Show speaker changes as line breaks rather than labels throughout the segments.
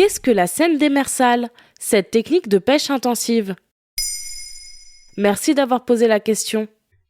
qu'est-ce que la seine démersale, cette technique de pêche intensive ? Merci d'avoir posé la question.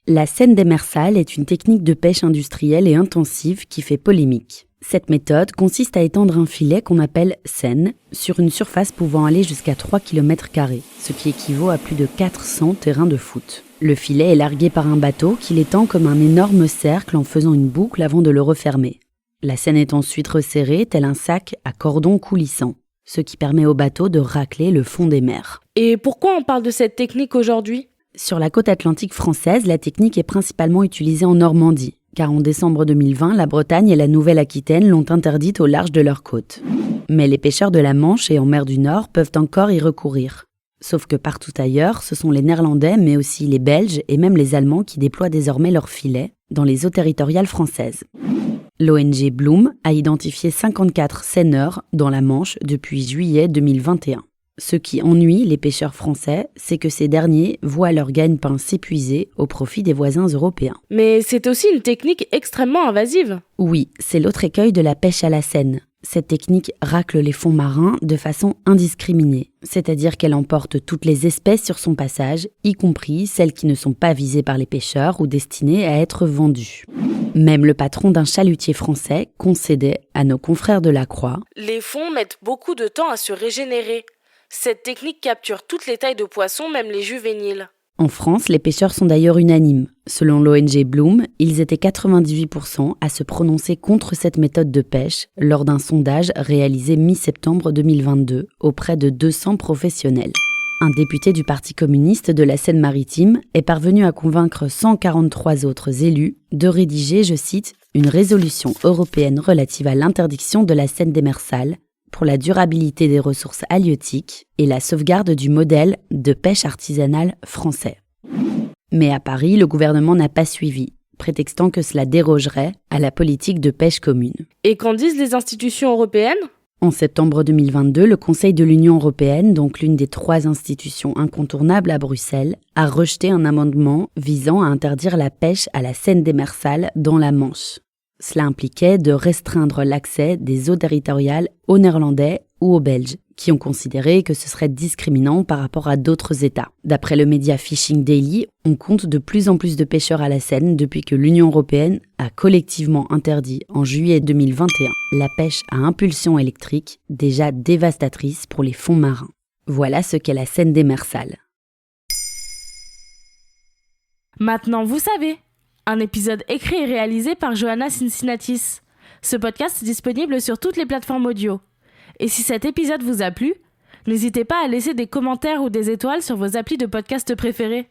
La seine démersale est une technique de pêche industrielle et intensive qui fait polémique. Cette méthode consiste à étendre un filet qu'on appelle seine sur une surface pouvant aller jusqu'à 3 km², ce qui équivaut à plus de 400 terrains de foot. Le filet est largué par un bateau qui l'étend comme un énorme cercle en faisant une boucle avant de le refermer. La seine est ensuite resserrée tel un sac à cordon coulissant, ce qui permet au bateau de racler le fond des mers.
Et pourquoi on parle de cette technique aujourd'hui ?
Sur la côte atlantique française, la technique est principalement utilisée en Normandie, car en décembre 2020, la Bretagne et la Nouvelle-Aquitaine l'ont interdite au large de leurs côtes. Mais les pêcheurs de la Manche et en mer du Nord peuvent encore y recourir. Sauf que partout ailleurs, ce sont les Néerlandais, mais aussi les Belges et même les Allemands qui déploient désormais leurs filets dans les eaux territoriales françaises. L'ONG Bloom a identifié 54 seineurs dans la Manche depuis juillet 2021. Ce qui ennuie les pêcheurs français, c'est que ces derniers voient leur gagne-pain s'épuiser au profit des voisins européens.
Mais c'est aussi une technique extrêmement invasive.
Oui, c'est l'autre écueil de la pêche à la seine. Cette technique racle les fonds marins de façon indiscriminée, c'est-à-dire qu'elle emporte toutes les espèces sur son passage, y compris celles qui ne sont pas visées par les pêcheurs ou destinées à être vendues. Même le patron d'un chalutier français concédait à nos confrères de la Croix «
Les fonds mettent beaucoup de temps à se régénérer. Cette technique capture toutes les tailles de poissons, même les juvéniles. »
En France, les pêcheurs sont d'ailleurs unanimes. Selon l'ONG Bloom, ils étaient 98% à se prononcer contre cette méthode de pêche lors d'un sondage réalisé mi-septembre 2022 auprès de 200 professionnels. Un député du Parti communiste de la Seine-Maritime est parvenu à convaincre 143 autres élus de rédiger, je cite, « une résolution européenne relative à l'interdiction de la seine démersale pour la durabilité des ressources halieutiques et la sauvegarde du modèle de pêche artisanale français. » Mais à Paris, le gouvernement n'a pas suivi, prétextant que cela dérogerait à la politique de pêche commune.
Et qu'en disent les institutions européennes ?
En septembre 2022, le Conseil de l'Union européenne, donc l'une des 3 institutions incontournables à Bruxelles, a rejeté un amendement visant à interdire la pêche à la seine démersale dans la Manche. Cela impliquait de restreindre l'accès des eaux territoriales aux Néerlandais ou aux Belges, qui ont considéré que ce serait discriminant par rapport à d'autres États. D'après le média Fishing Daily, on compte de plus en plus de pêcheurs à la Seine depuis que l'Union européenne a collectivement interdit en juillet 2021 la pêche à impulsion électrique, déjà dévastatrice pour les fonds marins. Voilà ce qu'est la seine démersale.
Maintenant vous savez. Un épisode écrit et réalisé par Johanna Cincinnatis. Ce podcast est disponible sur toutes les plateformes audio. Et si cet épisode vous a plu, n'hésitez pas à laisser des commentaires ou des étoiles sur vos applis de podcast préférés.